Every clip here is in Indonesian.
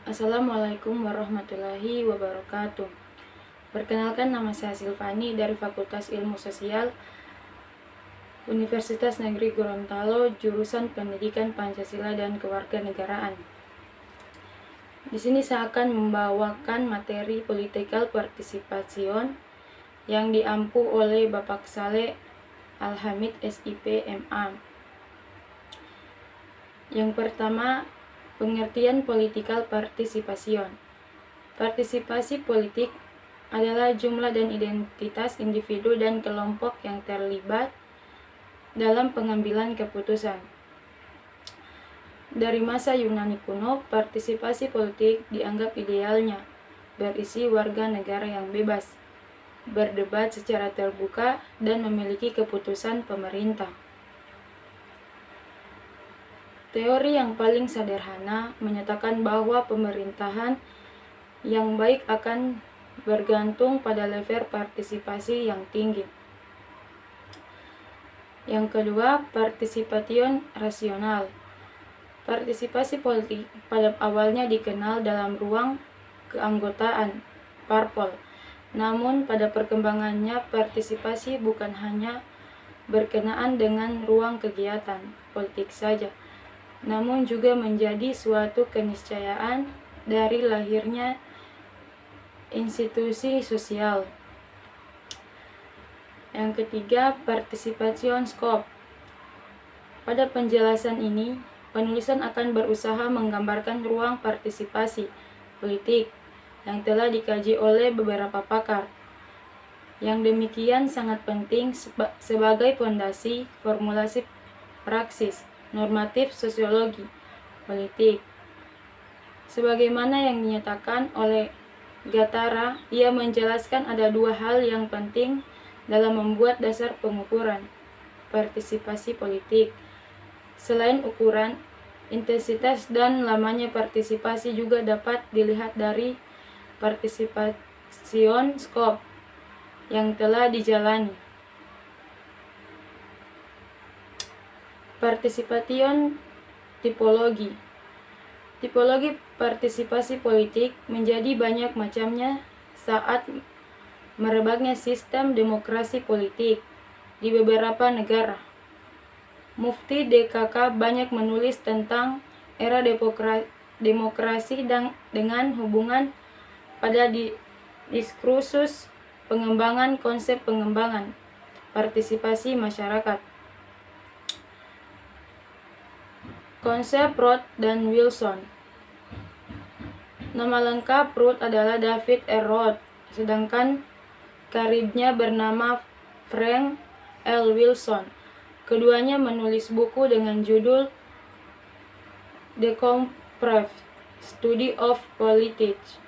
Assalamualaikum warahmatullahi wabarakatuh. Perkenalkan, nama saya Silvani dari Fakultas Ilmu Sosial Universitas Negeri Gorontalo, jurusan Pendidikan Pancasila dan Kewarganegaraan. Di sini saya akan membawakan materi Political Participation yang diampu oleh Bapak Saleh Al-Hamid SIP MA. Yang pertama, pengertian political participation. Partisipasi politik adalah jumlah dan identitas individu dan kelompok yang terlibat dalam pengambilan keputusan. Dari masa Yunani kuno, partisipasi politik dianggap idealnya berisi warga negara yang bebas, berdebat secara terbuka, dan memiliki keputusan pemerintah. Teori yang paling sederhana menyatakan bahwa pemerintahan yang baik akan bergantung pada level partisipasi yang tinggi. Yang kedua, participation rasional. Partisipasi politik pada awalnya dikenal dalam ruang keanggotaan parpol. Namun pada perkembangannya, partisipasi bukan hanya berkenaan dengan ruang kegiatan politik saja, namun juga menjadi suatu keniscayaan dari lahirnya institusi sosial. Yang ketiga, participation scope. Pada penjelasan ini, penulisan akan berusaha menggambarkan ruang partisipasi politik yang telah dikaji oleh beberapa pakar. Yang demikian sangat penting sebagai fondasi formulasi praksis normatif sosiologi politik. Sebagaimana yang dinyatakan oleh Gatara, ia menjelaskan ada dua hal yang penting dalam membuat dasar pengukuran partisipasi politik. Selain ukuran, intensitas dan lamanya partisipasi juga dapat dilihat dari participation scope yang telah dijalani. Participation tipologi. Tipologi partisipasi politik menjadi banyak macamnya saat merebaknya sistem demokrasi politik di beberapa negara. Mufti DKK banyak menulis tentang era demokrasi dengan hubungan pada diskursus pengembangan konsep pengembangan partisipasi masyarakat. Konsep Roth dan Wilson. Nama lengkap Roth adalah David R. Roth, sedangkan karibnya bernama Frank L. Wilson. Keduanya menulis buku dengan judul The Comprehensive Study of Politics.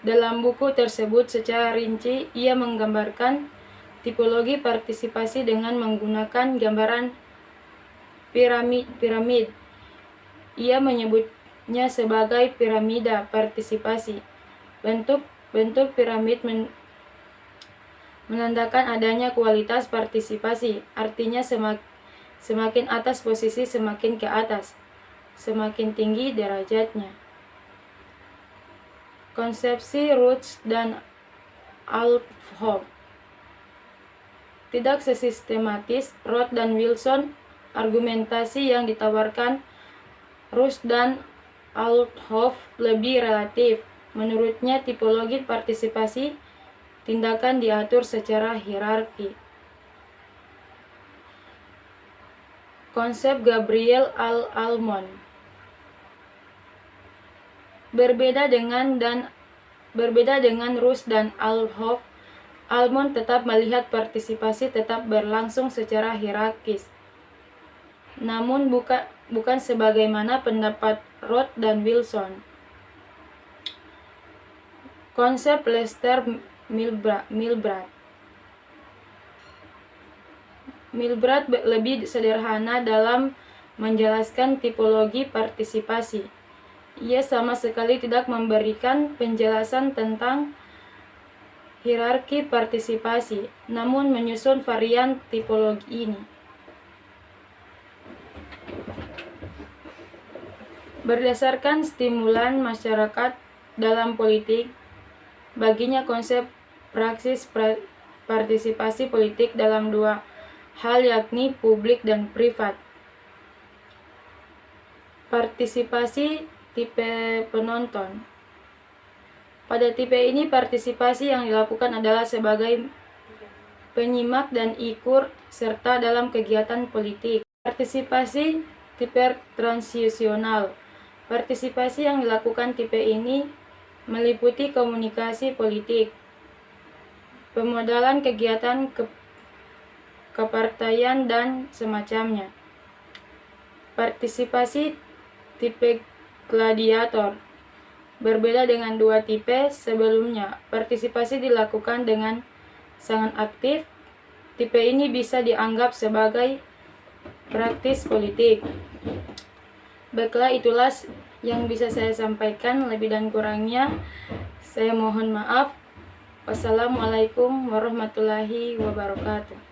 Dalam buku tersebut secara rinci ia menggambarkan tipologi partisipasi dengan menggunakan gambaran piramid. Ia menyebutnya sebagai piramida partisipasi. Bentuk piramid menandakan adanya kualitas partisipasi, artinya semakin atas posisi semakin ke atas, semakin tinggi derajatnya. Konsepsi Roth dan Althoff. Tidak sesistematis Roth dan Wilson, argumentasi yang ditawarkan Roth dan Althoff lebih relatif. Menurutnya, tipologi partisipasi tindakan diatur secara hierarki. Konsep Gabriel Al-Almond. Berbeda dengan Roth dan Althoff, Almond tetap melihat partisipasi tetap berlangsung secara hierarkis, namun bukan sebagaimana pendapat Roth dan Wilson. Konsep Lester Milbrad. Milbrad lebih sederhana dalam menjelaskan tipologi partisipasi. Ia sama sekali tidak memberikan penjelasan tentang hierarki partisipasi, namun menyusun varian tipologi ini. Berdasarkan stimulan masyarakat dalam politik, baginya konsep praksis partisipasi politik dalam dua hal, yakni publik dan privat. Partisipasi tipe penonton. Pada tipe ini, partisipasi yang dilakukan adalah sebagai penyimak dan ikut serta dalam kegiatan politik. Partisipasi tipe transisional. Partisipasi yang dilakukan tipe ini meliputi komunikasi politik, pemodalan kegiatan kepartaian dan semacamnya. Partisipasi tipe gladiator. Berbeda dengan dua tipe sebelumnya, partisipasi dilakukan dengan sangat aktif. Tipe ini bisa dianggap sebagai praktis politik. Baiklah, itulah yang bisa saya sampaikan. Lebih dan kurangnya saya mohon maaf. Wassalamualaikum warahmatullahi wabarakatuh.